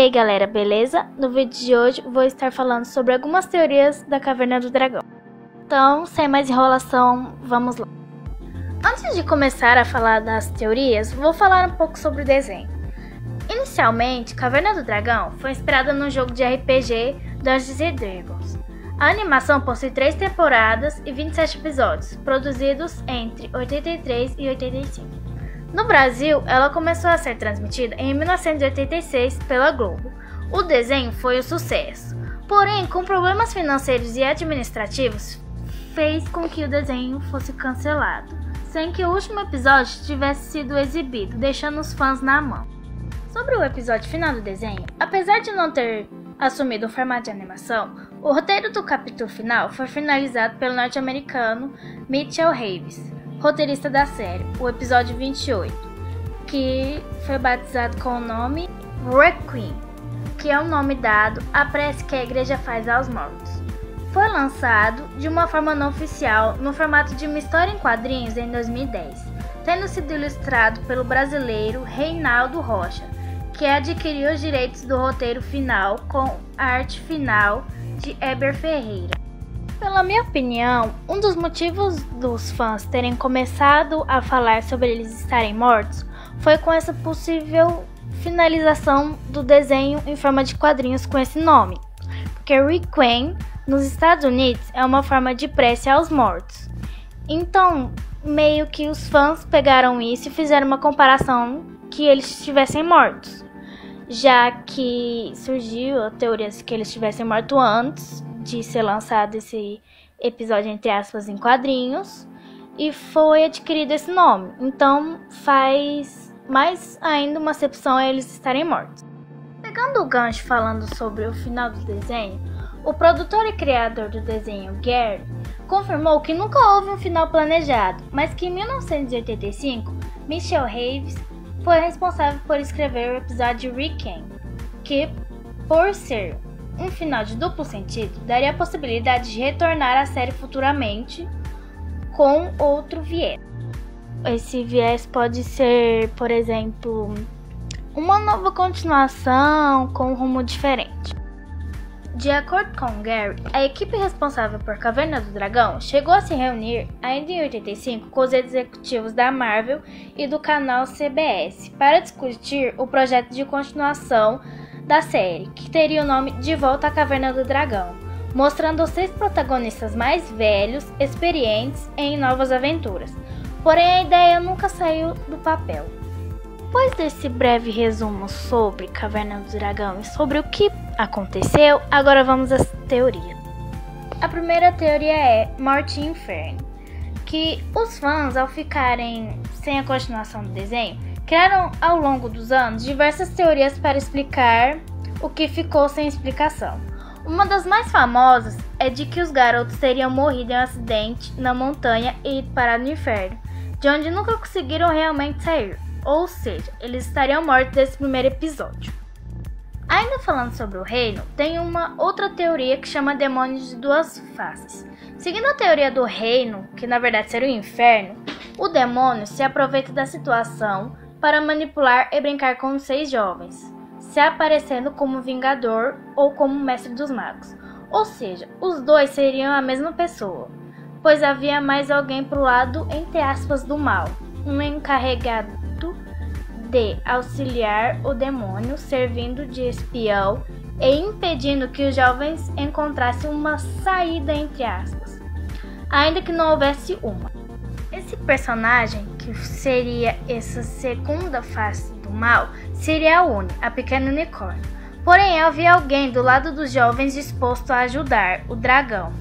aí galera, beleza? No vídeo de hoje vou estar falando sobre algumas teorias da Caverna do Dragão. Então, sem mais enrolação, vamos lá. Antes de começar a falar das teorias, vou falar um pouco sobre o desenho. Inicialmente, Caverna do Dragão foi inspirada no jogo de RPG Dungeons & Dragons. A animação possui 3 temporadas e 27 episódios, produzidos entre 83 e 85. No Brasil, ela começou a ser transmitida em 1986 pela Globo. O desenho foi um sucesso, porém, com problemas financeiros e administrativos, fez com que o desenho fosse cancelado, sem que o último episódio tivesse sido exibido, deixando os fãs na mão. Sobre o episódio final do desenho, apesar de não ter assumido o formato de animação, o roteiro do capítulo final foi finalizado pelo norte-americano Mitchell Haves, roteirista da série, o episódio 28, que foi batizado com o nome Requiem, que é o nome dado à prece que a igreja faz aos mortos. Foi lançado de uma forma não oficial no formato de uma história em quadrinhos em 2010, tendo sido ilustrado pelo brasileiro Reinaldo Rocha, que adquiriu os direitos do roteiro final com a arte final de Heber Ferreira. Pela minha opinião, um dos motivos dos fãs terem começado a falar sobre eles estarem mortos foi com essa possível finalização do desenho em forma de quadrinhos com esse nome, porque Requiem nos Estados Unidos é uma forma de prece aos mortos. Então, meio que os fãs pegaram isso e fizeram uma comparação que eles estivessem mortos, já que surgiu a teoria que eles estivessem mortos antes de ser lançado esse episódio, entre aspas, em quadrinhos, e foi adquirido esse nome. Então faz mais ainda uma acepção a eles estarem mortos. Pegando o gancho falando sobre o final do desenho, o produtor e criador do desenho, Gary, confirmou que nunca houve um final planejado, mas que em 1985, Mitchell Haves foi responsável por escrever o episódio Requiem, que, por ser um final de duplo sentido, daria a possibilidade de retornar à série futuramente com outro viés. Esse viés pode ser, por exemplo, uma nova continuação com um rumo diferente. De acordo com Gary, a equipe responsável por Caverna do Dragão chegou a se reunir ainda em 85 com os executivos da Marvel e do canal CBS para discutir o projeto de continuação da série, que teria o nome De Volta à Caverna do Dragão, mostrando os 6 protagonistas mais velhos, experientes em novas aventuras. Porém, a ideia nunca saiu do papel. Depois desse breve resumo sobre Caverna do Dragão e sobre o que aconteceu, agora vamos às teorias. A primeira teoria é Morte e Inferno, que os fãs, ao ficarem sem a continuação do desenho, criaram ao longo dos anos diversas teorias para explicar o que ficou sem explicação. Uma das mais famosas é de que os garotos teriam morrido em um acidente na montanha e ido parar no inferno, de onde nunca conseguiram realmente sair, ou seja, eles estariam mortos desse primeiro episódio. Ainda falando sobre o reino, tem uma outra teoria que chama Demônios de Duas Faces. Seguindo a teoria do reino, que na verdade seria o inferno, o demônio se aproveita da situação para manipular e brincar com os 6 jovens, se aparecendo como Vingador ou como Mestre dos Magos. Ou seja, os dois seriam a mesma pessoa, pois havia mais alguém pro lado, entre aspas, do mal, um encarregado de auxiliar o demônio, servindo de espião e impedindo que os jovens encontrassem uma saída, entre aspas, ainda que não houvesse uma. Esse personagem, que seria essa segunda face do mal, seria a Uni, a pequena unicórnio. Porém, havia alguém do lado dos jovens disposto a ajudar o dragão,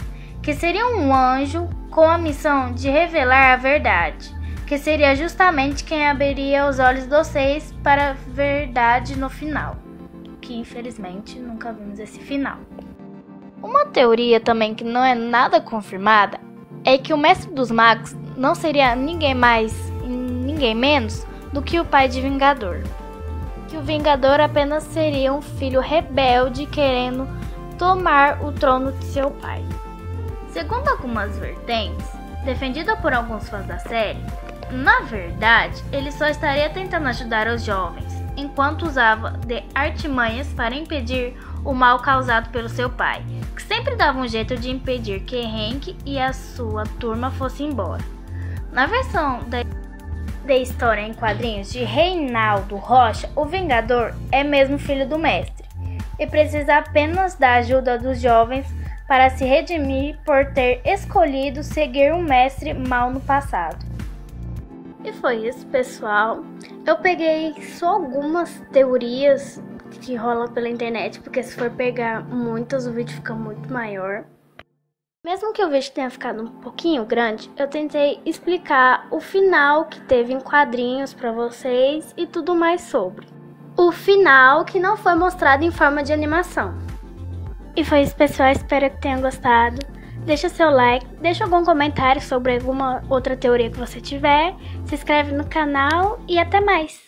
que seria um anjo com a missão de revelar a verdade, que seria justamente quem abriria os olhos dos 6 para a verdade no final, que infelizmente nunca vimos esse final. Uma teoria também que não é nada confirmada é que o Mestre dos Magos não seria ninguém mais e ninguém menos do que o pai de Vingador. Que o Vingador apenas seria um filho rebelde querendo tomar o trono de seu pai. Segundo algumas vertentes, defendida por alguns fãs da série, na verdade, ele só estaria tentando ajudar os jovens, enquanto usava de artimanhas para impedir o mal causado pelo seu pai, que sempre dava um jeito de impedir que Hank e a sua turma fossem embora. Na versão da história em quadrinhos de Reinaldo Rocha, o Vingador é mesmo filho do mestre e precisa apenas da ajuda dos jovens para se redimir por ter escolhido seguir um mestre mau no passado. E foi isso, pessoal. Eu peguei só algumas teorias que rolam pela internet, porque se for pegar muitas, o vídeo fica muito maior. Mesmo que o vídeo tenha ficado um pouquinho grande, eu tentei explicar o final que teve em quadrinhos para vocês e tudo mais sobre. O final que não foi mostrado em forma de animação. E foi isso, pessoal. Espero que tenham gostado. Deixa seu like, deixa algum comentário sobre alguma outra teoria que você tiver. Se inscreve no canal e até mais!